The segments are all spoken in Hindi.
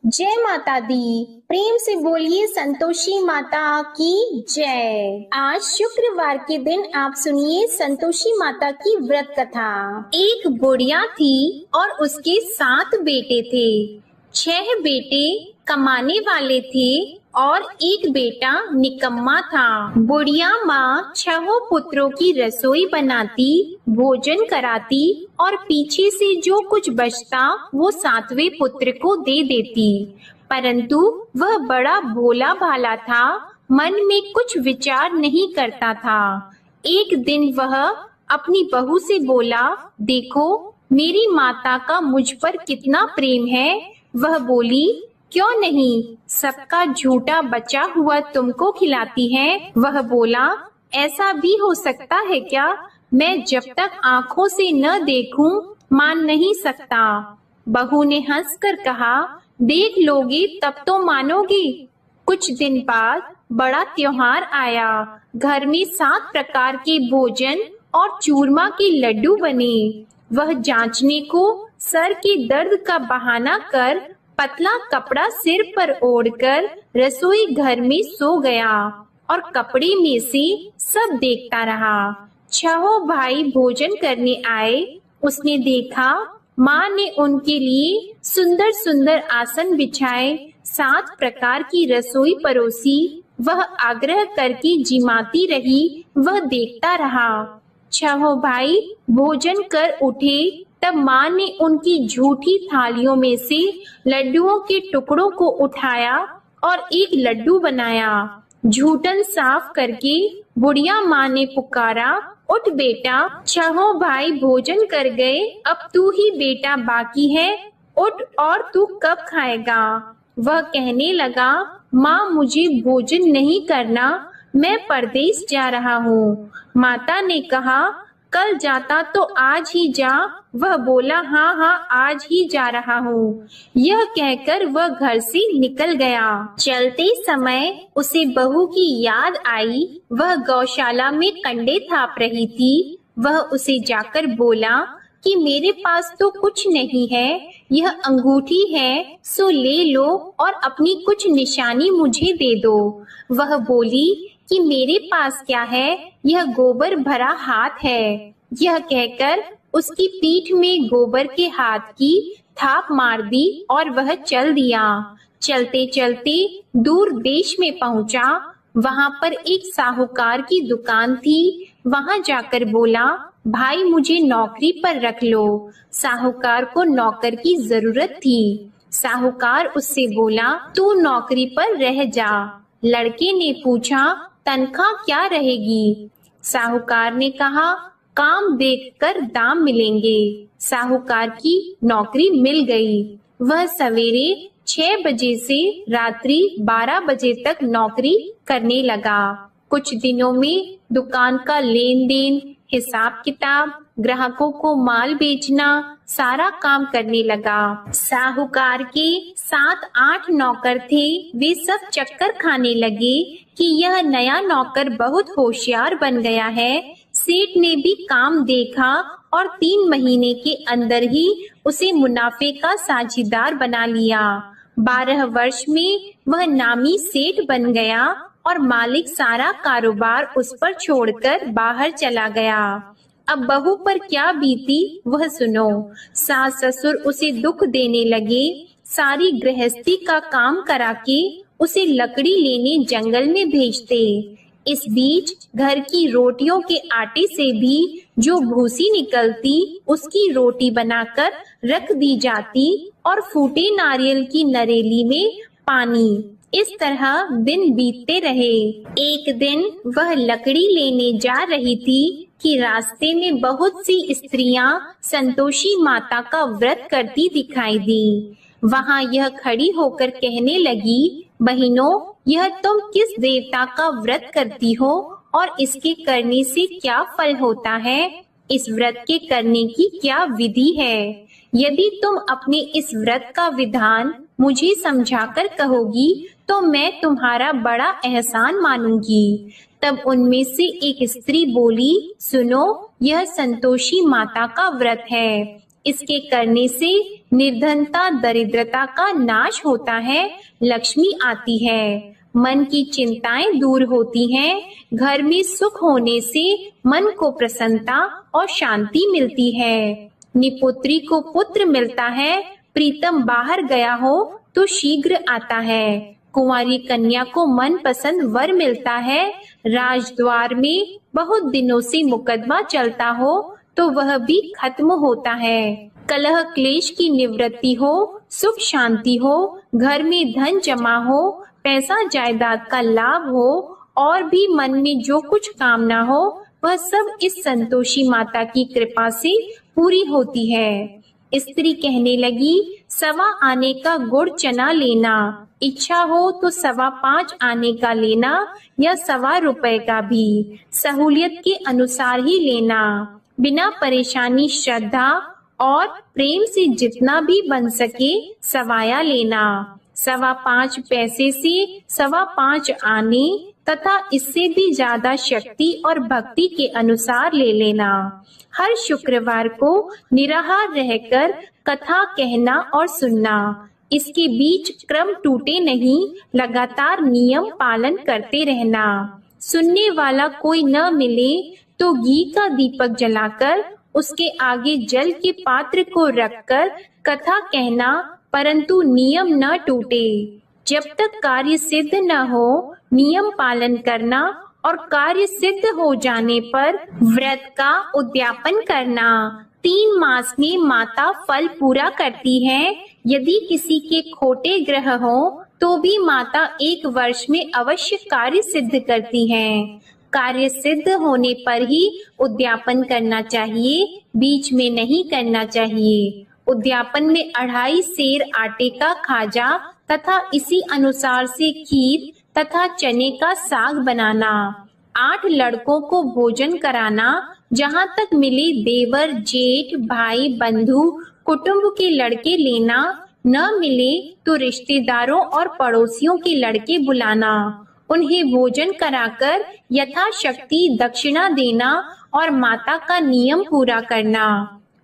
जय माता दी। प्रेम से बोलिए संतोषी माता की जय। आज शुक्रवार के दिन आप सुनिए संतोषी माता की व्रत कथा। एक बुढ़िया थी और उसके 7 बेटे थे। 6 बेटे कमाने वाले थे और एक बेटा निकम्मा था। बुढ़िया माँ 6 पुत्रों की रसोई बनाती, भोजन कराती और पीछे से जो कुछ बचता वो 7वें पुत्र को दे देती। परंतु वह बड़ा भोला भाला था, मन में कुछ विचार नहीं करता था। एक दिन वह अपनी बहू से बोला, देखो मेरी माता का मुझ पर कितना प्रेम है। वह बोली, क्यों नहीं, सबका झूठा बचा हुआ तुमको खिलाती है। वह बोला, ऐसा भी हो सकता है क्या? मैं जब तक आंखों से न देखूं मान नहीं सकता। बहू ने हंसकर कहा, देख लोगी तब तो मानोगी। कुछ दिन बाद बड़ा त्योहार आया। घर में 7 प्रकार के भोजन और चूरमा के लड्डू बने। वह जांचने को सर के दर्द का बहाना कर पतला कपड़ा सिर पर ओढ़कर रसोई घर में सो गया और कपड़े में से सब देखता रहा। 6 भाई भोजन करने आए। उसने देखा माँ ने उनके लिए सुंदर सुंदर आसन बिछाए, 7 प्रकार की रसोई परोसी। वह आग्रह करके जिमाती रही, वह देखता रहा। 6 भाई भोजन कर उठे तब माँ ने उनकी झूठी थालियों में से लड्डुओं के टुकड़ों को उठाया और एक लड्डू बनाया। झूठन साफ करके बुढ़िया माँ ने पुकारा, उठ बेटा, 6 भाई भोजन कर गए, अब तू ही बेटा बाकी है, उठ और तू कब खाएगा? वह कहने लगा, माँ मुझे भोजन नहीं करना, मैं परदेश जा रहा हूँ। माता ने कहा, कल जाता तो आज ही जा। वह बोला, हाँ हाँ आज ही जा रहा हूँ। यह कहकर वह घर से निकल गया। चलते समय उसे बहू की याद आई। वह गौशाला में कंडे थाप रही थी। वह उसे जाकर बोला कि मेरे पास तो कुछ नहीं है, यह अंगूठी है, सो ले लो और अपनी कुछ निशानी मुझे दे दो। वह बोली कि मेरे पास क्या है, यह गोबर भरा हाथ है। यह कहकर उसकी पीठ में गोबर के हाथ की थाप मार दी और वह चल दिया। चलते चलते दूर देश में पहुंचा। वहां पर एक साहूकार की दुकान थी। वहां जाकर बोला, भाई मुझे नौकरी पर रख लो। साहूकार को नौकर की जरूरत थी। साहूकार उससे बोला, तू नौकरी पर रह जा। लड़के ने पूछा, तनख्वाह क्या रहेगी? साहूकार ने कहा, काम देखकर दाम मिलेंगे। साहूकार की नौकरी मिल गई। वह सवेरे 6 बजे से रात्रि 12 बजे तक नौकरी करने लगा। कुछ दिनों में दुकान का लेन देन, हिसाब किताब, ग्राहकों को माल बेचना, सारा काम करने लगा। साहूकार के 7-8 नौकर थे। वे सब चक्कर खाने लगे कि यह नया नौकर बहुत होशियार बन गया है। सेठ ने भी काम देखा और 3 महीने के अंदर ही उसे मुनाफे का साझीदार बना लिया। 12 वर्ष में वह नामी सेठ बन गया और मालिक सारा कारोबार उस पर छोड़कर बाहर चला गया। अब बहू पर क्या बीती वह सुनो। सास ससुर उसे दुख देने लगे। सारी गृहस्थी का काम करा के उसे लकड़ी लेने जंगल में भेजते। इस बीच घर की रोटियों के आटे से भी जो भूसी निकलती उसकी रोटी बनाकर रख दी जाती और फूटे नारियल की नरेली में पानी। इस तरह दिन बीतते रहे। एक दिन वह लकड़ी लेने जा रही थी कि रास्ते में बहुत सी स्त्रियां संतोषी माता का व्रत करती दिखाई दी। वहां यह खड़ी होकर कहने लगी, बहनों, यह तुम किस देवता का व्रत करती हो और इसके करने से क्या फल होता है? इस व्रत के करने की क्या विधि है? यदि तुम अपने इस व्रत का विधान मुझे समझाकर कहोगी तो मैं तुम्हारा बड़ा एहसान मानूंगी। तब उनमें से एक स्त्री बोली, सुनो, यह संतोषी माता का व्रत है। इसके करने से निर्धनता दरिद्रता का नाश होता है, लक्ष्मी आती है। मन की चिंताएं दूर होती हैं, घर में सुख होने से मन को प्रसन्नता और शांति मिलती है। निपुत्री को पुत्र मिलता है, प्रीतम बाहर गया हो तो शीघ्र आता है। कुंवारी कन्या को मनपसंद वर मिलता है, राजद्वार में बहुत दिनों से मुकदमा चलता हो तो वह भी खत्म होता है। कलह क्लेश की निवृत्ति हो, सुख शांति हो, घर में धन जमा हो, पैसा जायदाद का लाभ हो और भी मन में जो कुछ कामना हो वह सब इस संतोषी माता की कृपा से पूरी होती है। स्त्री कहने लगी, 1.25 आने का गुड़ चना लेना, इच्छा हो तो 5.25 आने का लेना या 1.25 रुपए का भी, सहूलियत के अनुसार ही लेना। बिना परेशानी श्रद्धा और प्रेम से जितना भी बन सके सवाया लेना। 5.25 पैसे से 5.25 आने तथा इससे भी ज्यादा शक्ति और भक्ति के अनुसार ले लेना। हर शुक्रवार को निराहार रहकर कथा कहना और सुनना। इसके बीच क्रम टूटे नहीं, लगातार नियम पालन करते रहना। सुनने वाला कोई न मिले तो घी का दीपक जलाकर उसके आगे जल के पात्र को रखकर कथा कहना, परंतु नियम न टूटे। जब तक कार्य सिद्ध न हो नियम पालन करना और कार्य सिद्ध हो जाने पर व्रत का उद्यापन करना। 3 मास में माता फल पूरा करती है। यदि किसी के खोटे ग्रह हो तो भी माता 1 वर्ष में अवश्य कार्य सिद्ध करती है। कार्य सिद्ध होने पर ही उद्यापन करना चाहिए, बीच में नहीं करना चाहिए। उद्यापन में 2.5 सेर आटे का खाजा तथा इसी अनुसार से खीर तथा चने का साग बनाना। 8 लड़कों को भोजन कराना। जहाँ तक मिले देवर जेठ भाई बंधु कुटुंब के लड़के लेना, न मिले तो रिश्तेदारों और पड़ोसियों के लड़के बुलाना। उन्हें भोजन कराकर यथाशक्ति दक्षिणा देना और माता का नियम पूरा करना।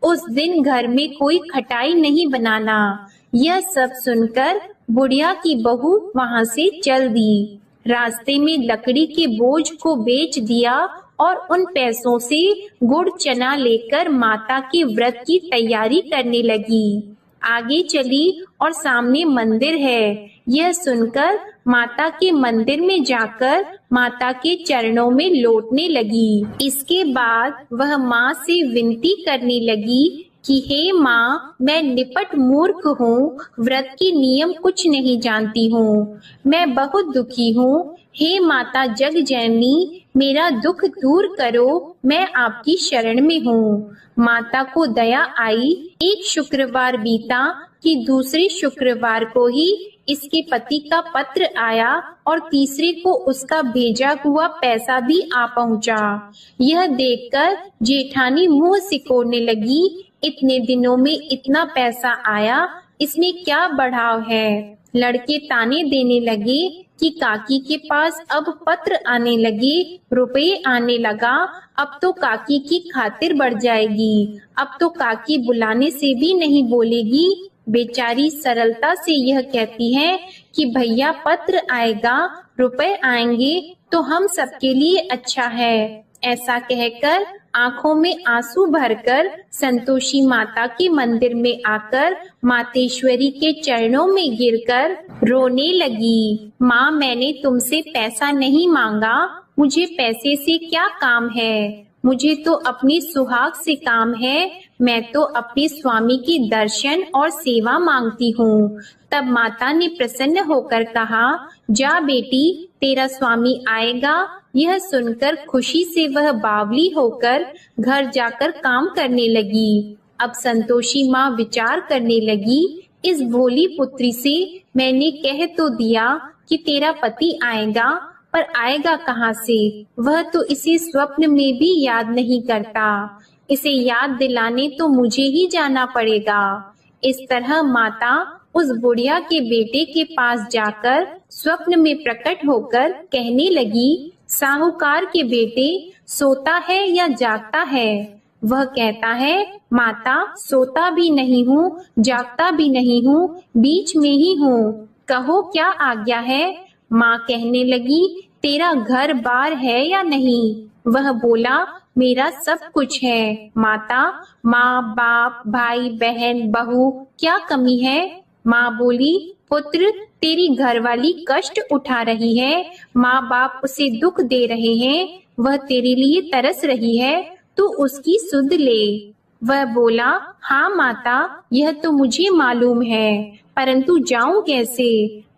उस दिन घर में कोई खटाई नहीं बनाना। यह सब सुनकर बुढ़िया की बहू वहां से चल दी। रास्ते में लकड़ी के बोझ को बेच दिया और उन पैसों से गुड़ चना लेकर माता के व्रत की तैयारी करने लगी। आगे चली और सामने मंदिर है। यह सुनकर माता के मंदिर में जाकर माता के चरणों में लौटने लगी। इसके बाद वह माँ से विनती करने लगी कि हे माँ, मैं निपट मूर्ख हूँ, व्रत के नियम कुछ नहीं जानती हूँ, मैं बहुत दुखी हूँ। हे माता जग जननी, मेरा दुख दूर करो, मैं आपकी शरण में हूँ। माता को दया आई। एक शुक्रवार बीता कि दूसरे शुक्रवार को ही इसके पति का पत्र आया और तीसरे को उसका भेजा हुआ पैसा भी आ पहुँचा। यह देखकर जेठानी मुंह सिकोड़ने लगी। इतने दिनों में इतना पैसा आया, इसमें क्या बढ़ाव है। लड़के ताने देने लगे कि काकी के पास अब पत्र आने लगे, रुपए आने लगा, अब तो काकी की खातिर बढ़ जाएगी, अब तो काकी बुलाने से भी नहीं बोलेगी। बेचारी सरलता से यह कहती है कि भैया पत्र आएगा, रुपए आएंगे तो हम सबके लिए अच्छा है। ऐसा कहकर आंखों में आंसू भरकर संतोषी माता के मंदिर में आकर मातेश्वरी के चरणों में गिरकर रोने लगी। माँ, मैंने तुमसे पैसा नहीं मांगा, मुझे पैसे से क्या काम है, मुझे तो अपनी सुहाग से काम है, मैं तो अपने स्वामी की दर्शन और सेवा मांगती हूँ। तब माता ने प्रसन्न होकर कहा, जा बेटी, तेरा स्वामी आएगा। यह सुनकर खुशी से वह बावली होकर घर जाकर काम करने लगी। अब संतोषी माँ विचार करने लगी, इस भोली पुत्री से मैंने कह तो दिया कि तेरा पति आएगा, पर आएगा कहाँ से? वह तो इसे स्वप्न में भी याद नहीं करता। इसे याद दिलाने तो मुझे ही जाना पड़ेगा। इस तरह माता उस बुढ़िया के बेटे के पास जाकर स्वप्न में प्रकट होकर कहने लगी, साहूकार के बेटे, सोता है या जागता है? वह कहता है, माता सोता भी नहीं हूँ, जागता भी नहीं हूँ, बीच में ही हूँ, कहो क्या आज्ञा है। माँ कहने लगी, तेरा घर बार है या नहीं। वह बोला, मेरा सब कुछ है माता, माँ बाप भाई बहन बहू क्या कमी है। माँ बोली, पुत्र तेरी घरवाली कष्ट उठा रही है, माँ बाप उसे दुख दे रहे हैं, वह तेरे लिए तरस रही है, तू उसकी सुध ले। वह बोला, हाँ माता, यह तो मुझे मालूम है, परंतु जाऊं कैसे।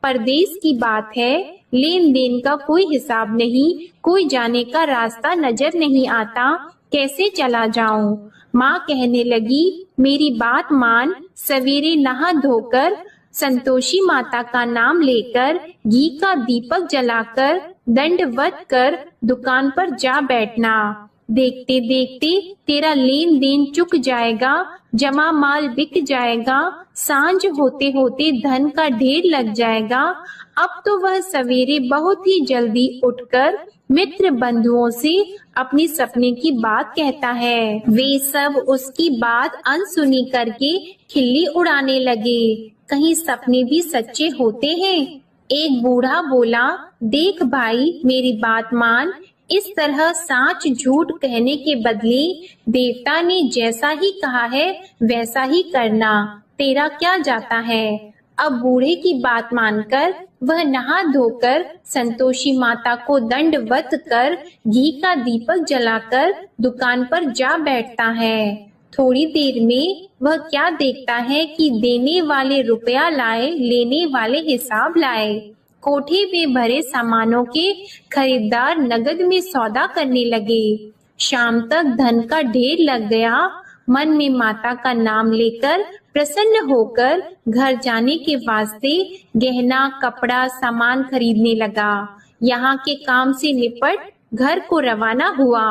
परदेश की बात है, लेन देन का कोई हिसाब नहीं, कोई जाने का रास्ता नजर नहीं आता, कैसे चला जाऊं। माँ कहने लगी, मेरी बात मान, सवेरे नहा धोकर संतोषी माता का नाम लेकर घी का दीपक जलाकर दंडवत कर दुकान पर जा बैठना। देखते देखते तेरा लेन देन चुक जाएगा, जमा माल बिक जाएगा, सांझ होते होते धन का ढेर लग जाएगा। अब तो वह सवेरे बहुत ही जल्दी उठकर मित्र बंधुओं से अपनी सपने की बात कहता है। वे सब उसकी बात अनसुनी करके खिल्ली उड़ाने लगे। कहीं सपने भी सच्चे होते हैं। एक बूढ़ा बोला, देख भाई मेरी बात मान, इस तरह साच झूठ कहने के बदले देवता ने जैसा ही कहा है वैसा ही करना, तेरा क्या जाता है। अब बूढ़े की बात मानकर वह नहा धोकर संतोषी माता को दंडवत कर घी का दीपक जलाकर दुकान पर जा बैठता है। थोड़ी देर में वह क्या देखता है कि देने वाले रुपया लाए, लेने वाले हिसाब लाए। कोठे में भरे सामानों के खरीदार नगद में सौदा करने लगे। शाम तक धन का ढेर लग गया। मन में माता का नाम लेकर प्रसन्न होकर घर जाने के वास्ते गहना कपड़ा सामान खरीदने लगा। यहाँ के काम से निपट घर को रवाना हुआ।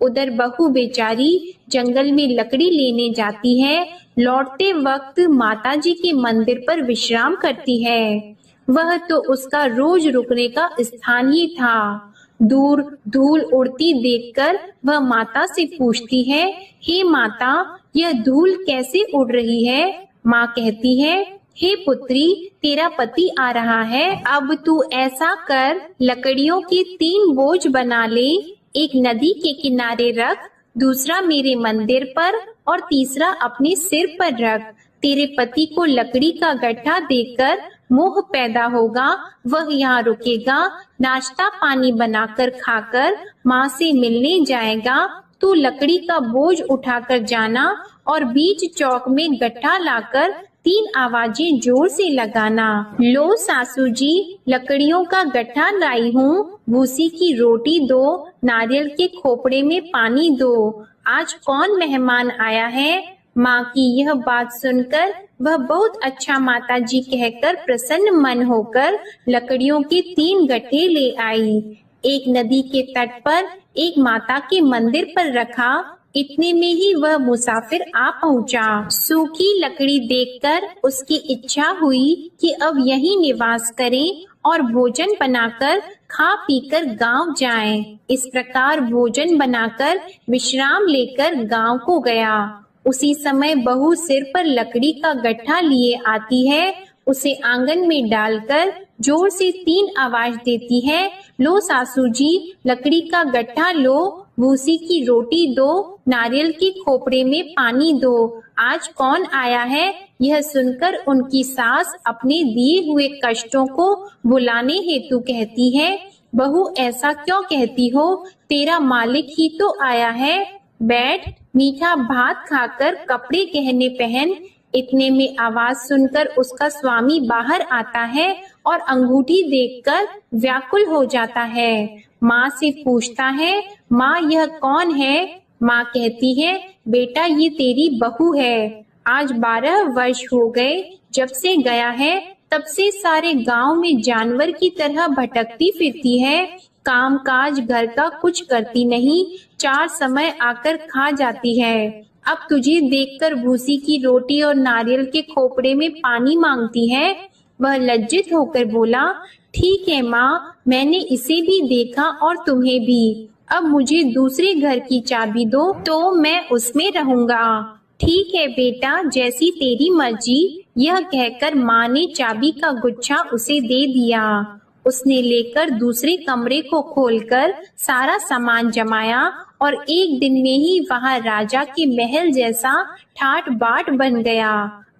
उधर बहू बेचारी जंगल में लकड़ी लेने जाती है। लौटते वक्त माताजी के मंदिर पर विश्राम करती है। वह तो उसका रोज रुकने का स्थान ही था। दूर धूल उड़ती देखकर वह माता से पूछती है, हे माता, यह धूल कैसे उड़ रही है। माँ कहती है, हे पुत्री, तेरा पति आ रहा है, अब तू ऐसा कर, लकड़ियों के 3 बोझ बना ले, एक नदी के किनारे रख, दूसरा मेरे मंदिर पर और तीसरा अपने सिर पर रख। तेरे पति को लकड़ी का गट्ठा देकर मोह पैदा होगा, वह यहाँ रुकेगा, नाश्ता पानी बनाकर खाकर माँ से मिलने जाएगा। तू लकड़ी का बोझ उठाकर जाना और बीच चौक में गट्ठा लाकर 3 आवाजें जोर से लगाना। लो सासू जी, लकड़ियों का गट्ठा लाई हूँ, भूसी की रोटी दो, नारियल के खोपड़े में पानी दो, आज कौन मेहमान आया है। माँ की यह बात सुनकर वह बहुत अच्छा माता जी कहकर प्रसन्न मन होकर लकड़ियों के 3 गट्ठे ले आई। एक नदी के तट पर एक माता के मंदिर पर रखा। इतने में ही वह मुसाफिर आ पहुँचा। सूखी लकड़ी देखकर उसकी इच्छा हुई कि अब यहीं निवास करें और भोजन बनाकर खा पीकर गांव जाएं। इस प्रकार भोजन बनाकर विश्राम लेकर गांव को गया। उसी समय बहू सिर पर लकड़ी का गट्ठा लिए आती है। उसे आंगन में डालकर जोर से 3 आवाज देती है, लो सासू जी, लकड़ी का गट्ठा लो, भूसी की रोटी दो, नारियल के खोपड़े में पानी दो, आज कौन आया है। यह सुनकर उनकी सास अपने दिए हुए कष्टों को भुलाने हेतु कहती है, बहू ऐसा क्यों कहती हो, तेरा मालिक ही तो आया है, बैठ, मीठा भात खाकर कपड़े गहने पहन। इतने में आवाज सुनकर उसका स्वामी बाहर आता है और अंगूठी देखकर व्याकुल हो जाता है। माँ से पूछता है, माँ यह कौन है। माँ कहती है, बेटा ये तेरी बहू है, आज 12 वर्ष हो गए जब से गया है, तब से सारे गांव में जानवर की तरह भटकती फिरती है, काम काज घर का कुछ करती नहीं, 4 समय आकर खा जाती है। अब तुझे देखकर भूसी की रोटी और नारियल के खोपड़े में पानी मांगती है। वह लज्जित होकर बोला, ठीक है माँ, मैंने इसे भी देखा और तुम्हें भी, अब मुझे दूसरे घर की चाबी दो तो मैं उसमें रहूंगा। ठीक है बेटा, जैसी तेरी मर्जी। यह कहकर माँ ने चाबी का गुच्छा उसे दे दिया। उसने लेकर दूसरे कमरे को खोलकर सारा सामान जमाया और एक दिन में ही वहां राजा के महल जैसा ठाट बाट बन गया।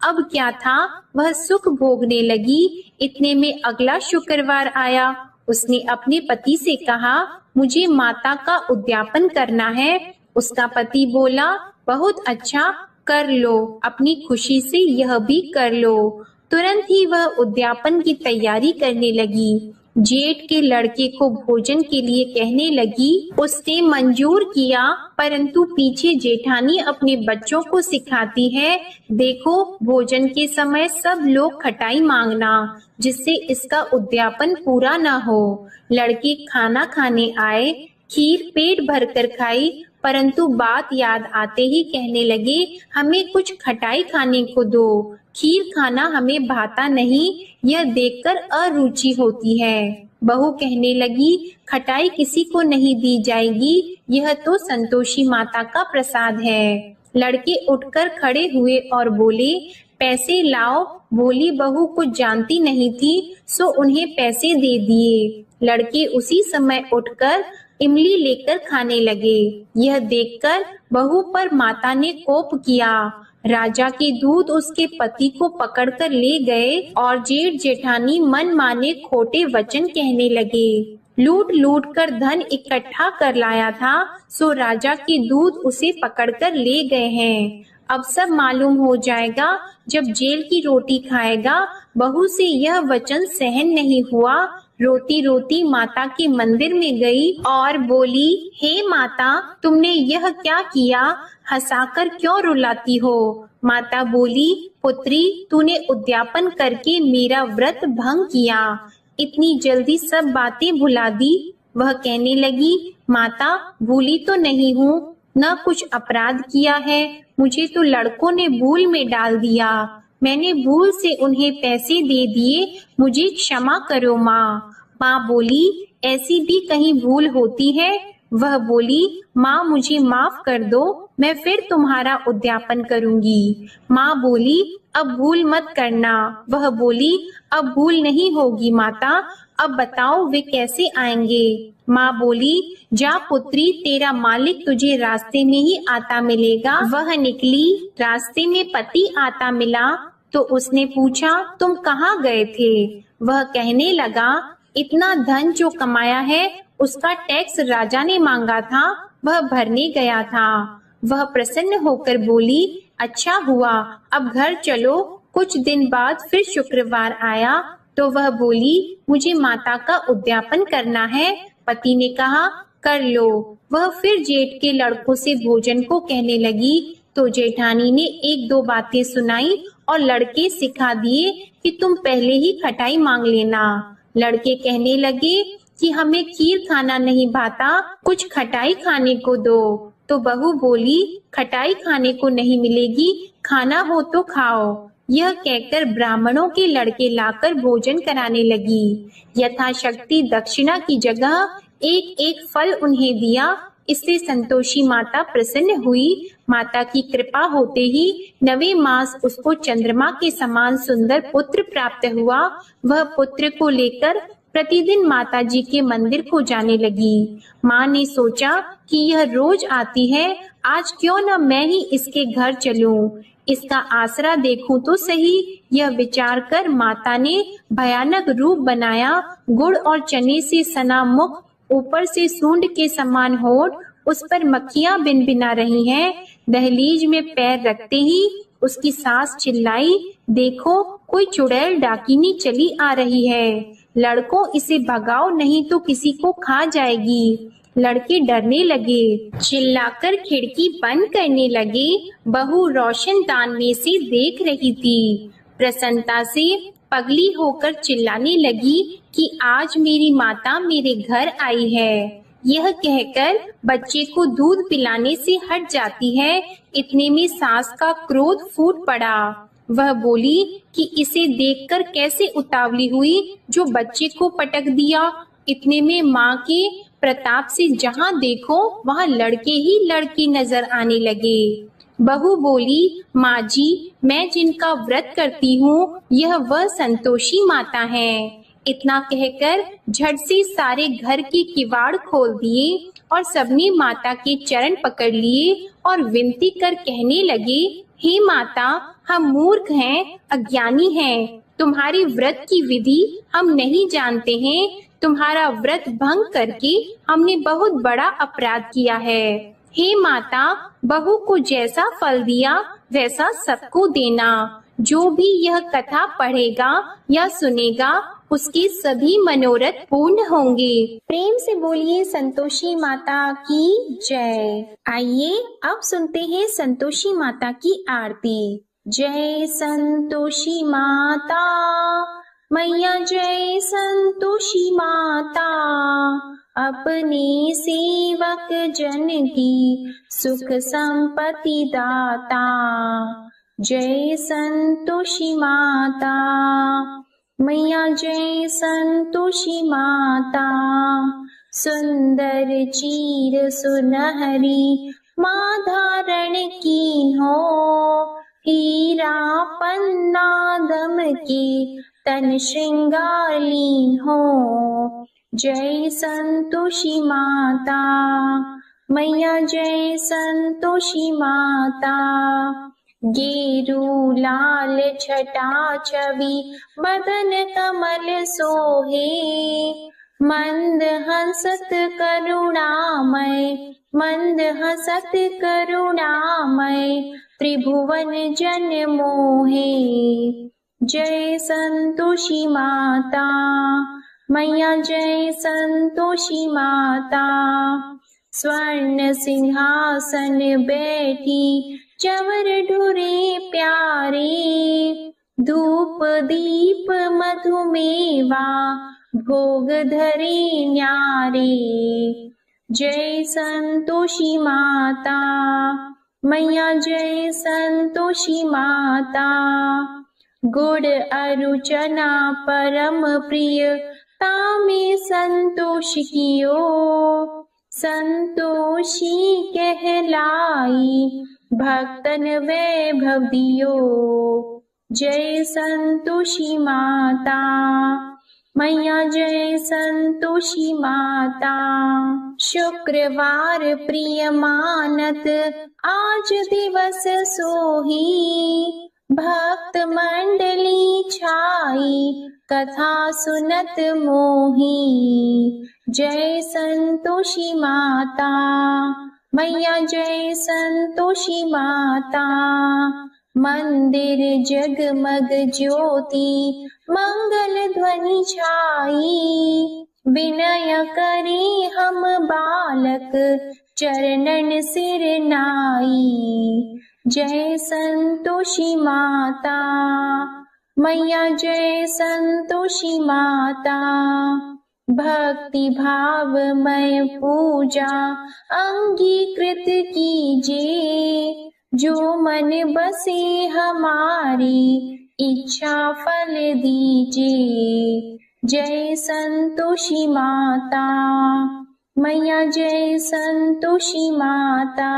अब क्या था, वह सुख भोगने लगी। इतने में अगला शुक्रवार आया। उसने अपने पति से कहा, मुझे माता का उद्यापन करना है। उसका पति बोला, बहुत अच्छा, कर लो, अपनी खुशी से यह भी कर लो। तुरंत ही वह उद्यापन की तैयारी करने लगी। जेठ के लड़के को भोजन के लिए कहने लगी। उसने मंजूर किया, परंतु पीछे जेठानी अपने बच्चों को सिखाती है, देखो भोजन के समय सब लोग खटाई मांगना, जिससे इसका उद्यापन पूरा न हो। लड़के खाना खाने आए, खीर पेट भरकर खाई, परंतु बात याद आते ही कहने लगे, हमें कुछ खटाई खाने को दो, खीर खाना हमें भाता नहीं, यह देखकर अरुचि होती है। बहू कहने लगी, खटाई किसी को नहीं दी जाएगी, यह तो संतोषी माता का प्रसाद है। लड़के उठकर खड़े हुए और बोले, पैसे लाओ। भोली बहू कुछ जानती नहीं थी, सो उन्हें पैसे दे दिए। लड़के उसी समय उठकर इमली लेकर खाने लगे। यह देखकर बहू पर माता ने कोप किया। राजा के दूत उसके पति को पकड़कर ले गए और जेठ जेठानी मन माने खोटे वचन कहने लगे। लूट लूट कर धन इकट्ठा कर लाया था, सो राजा के दूत उसे पकड़कर ले गए हैं। अब सब मालूम हो जाएगा जब जेल की रोटी खाएगा। बहू से यह वचन सहन नहीं हुआ। रोती रोती माता के मंदिर में गई और बोली, हे माता, तुमने यह क्या किया? हंसाकर क्यों रुलाती हो? माता बोली, पुत्री, तूने उद्यापन करके मेरा व्रत भंग किया, इतनी जल्दी सब बातें भुला दी। वह कहने लगी, माता, भूली तो नहीं हूँ, न कुछ अपराध किया है, मुझे तो लड़कों ने भूल में डाल दिया, मैंने भूल से उन्हें पैसे दे दिए, मुझे क्षमा करो माँ। माँ बोली, ऐसी भी कहीं भूल होती है? वह बोली, माँ मुझे माफ कर दो, मैं फिर तुम्हारा उद्यापन करूंगी। माँ बोली, अब भूल मत करना। वह बोली, अब भूल नहीं होगी माता, अब बताओ वे कैसे आएंगे? माँ बोली, जा पुत्री, तेरा मालिक तुझे रास्ते में ही आता मिलेगा। वह निकली, रास्ते में पति आता मिला तो उसने पूछा, तुम कहाँ गए थे? वह कहने लगा, इतना धन जो कमाया है उसका टैक्स राजा ने मांगा था, वह भरने गया था। वह प्रसन्न होकर बोली, अच्छा हुआ, अब घर चलो। कुछ दिन बाद फिर शुक्रवार आया तो वह बोली, मुझे माता का उद्यापन करना है। पति ने कहा, कर लो। वह फिर जेठ के लड़कों से भोजन को कहने लगी तो जेठानी ने एक दो बातें सुनाई और लड़के सिखा दिए कि तुम पहले ही खटाई मांग लेना। लड़के कहने लगे कि हमें खीर खाना नहीं भाता, कुछ खटाई खाने को दो। तो बहू बोली, खटाई खाने को नहीं मिलेगी, खाना हो तो खाओ। यह कहकर ब्राह्मणों के लड़के लाकर भोजन कराने लगी। यथाशक्ति दक्षिणा की जगह एक एक फल उन्हें दिया। इससे संतोषी माता प्रसन्न हुई। माता की कृपा होते ही 9वें मास उसको चंद्रमा के समान सुंदर पुत्र प्राप्त हुआ। वह पुत्र को लेकर प्रतिदिन माता जी के मंदिर को जाने लगी। माँ ने सोचा कि यह रोज आती है, आज क्यों न मैं ही इसके घर चलूं, इसका आसरा देखूं तो सही। यह विचार कर माता ने भयानक रूप बनाया। गुड़ और चने से सना मुख, ऊपर से सूंड के समान होठ, उस पर मक्खियां भिनभिना रही हैं। दहलीज में पैर रखते ही उसकी सास चिल्लाई, देखो कोई चुड़ैल डाकिनी चली आ रही है, लड़कों इसे भगाओ नहीं तो किसी को खा जाएगी। लड़के डरने लगे, चिल्लाकर खिड़की बंद करने लगे। बहू रोशनदान में से देख रही थी। प्रसन्नता से पगली होकर चिल्लाने लगी कि आज मेरी माता मेरे घर आई है। यह कहकर बच्चे को दूध पिलाने से हट जाती है। इतने में सास का क्रोध फूट पड़ा। वह बोली कि इसे देखकर कैसे उतावली हुई जो बच्चे को पटक दिया। इतने में माँ के प्रताप से जहाँ देखो वहाँ लड़के ही लड़की नजर आने लगे। बहू बोली, माँ जी, मैं जिनका व्रत करती हूँ यह वह संतोषी माता है। इतना कहकर झट से सारे घर के किवाड़ खोल दिए और सबने माता के चरण पकड़ लिए और विनती कर कहने लगे, हे माता, हम मूर्ख हैं, अज्ञानी हैं, तुम्हारी व्रत की विधि हम नहीं जानते हैं। तुम्हारा व्रत भंग करके हमने बहुत बड़ा अपराध किया है। हे माता, बहू को जैसा फल दिया वैसा सबको देना। जो भी यह कथा पढ़ेगा या सुनेगा उसके सभी मनोरथ पूर्ण होंगे। प्रेम से बोलिए संतोषी माता की जय। आइए अब सुनते हैं संतोषी माता की आरती। जय संतोषी माता मैया, जय संतोषी माता, अपने सेवक जन की सुख संपत्ति दाता। जय संतोषी माता मैया, जय संतोषी माता, सुंदर चीर सुनहरी माँ धारण की हो, हीरा पन्ना दम के तन श्रृंगार ली हो। जय संतोषी माता मैया, जय संतोषी माता, गेरू लाल छटा छवि बदन कमल सोहे, मंद हंसत करुणामय, मंद हंसत करुणामय, त्रिभुवन जन मोहे। जय संतोषी माता मैया, जय संतोषी माता, स्वर्ण सिंहासन बैठी चवर ढुरे प्यारे, धूप दीप मधुमेवा भोग धरे न्यारे। जय संतोषी माता मैया, जय संतोषी माता, गुड़ अरु चना परम प्रिय तामे संतोष कियो, संतोषी कहलाई भक्तन वैभव दियो। जय संतोषी माता मैया, जय संतोषी माता, शुक्रवार प्रिय मानत आज दिवस सोही, भक्त मंडली छाई कथा सुनत मोही। जय संतोषी माता मैया, जय संतोषी माता, मंदिर जगमग ज्योति मंगल ध्वनि छाई, विनय करे हम बालक चरणन सिर नाई। जय संतोषी माता मैया, जय संतोषी माता, भक्ति भावमय पूजा अंगीकृत कीजिए, जो मन बसे हमारी इच्छा फल दीजिए। जय संतोषी माता मैया, जय संतोषी माता,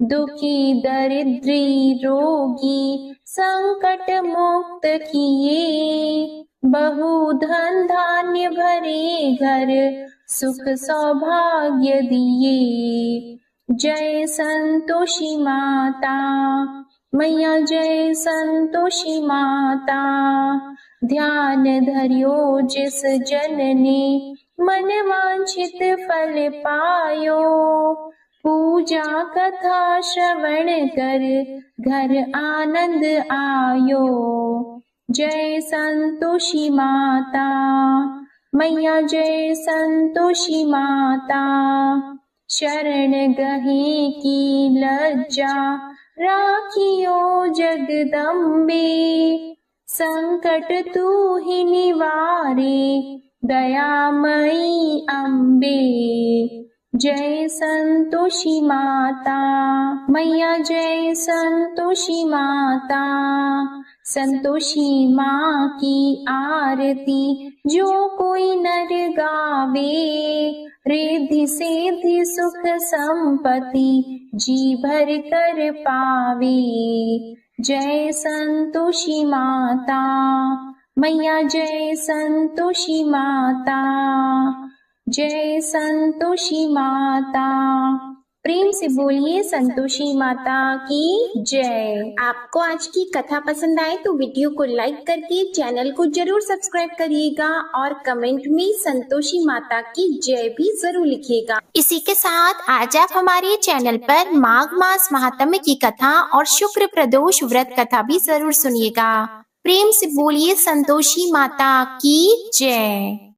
दुखी दरिद्री रोगी संकट मुक्त किए, बहु धन धान्य भरे घर सुख सौभाग्य दिए। जय संतोषी माता मैया, जय संतोषी माता, ध्यान धरियो जिस जन ने मन वांछित फल पायो, पूजा कथा श्रवण कर घर आनंद आयो। जय संतोषी माता मैया, जय संतोषी माता, शरण गहे की लज्जा राखियो जगदम्बे, संकट तू ही निवारे दयामयी अम्बे। जय संतोषी माता मैया, जय संतोषी माता, संतोषी माँ की आरती जो कोई नर गावे, रिद्धि सिद्धि सुख संपत्ति जी भर कर पावे। जय संतोषी माता मैया, जय संतोषी माता, जय संतोषी माता। प्रेम से बोलिए संतोषी माता की जय। आपको आज की कथा पसंद आए तो वीडियो को लाइक करके चैनल को जरूर सब्सक्राइब करिएगा और कमेंट में संतोषी माता की जय भी जरूर लिखिएगा। इसी के साथ आज आप हमारे चैनल पर माघ मास महात्म्य की कथा और शुक्र प्रदोष व्रत कथा भी जरूर सुनिएगा। प्रेम से बोलिए संतोषी माता की जय।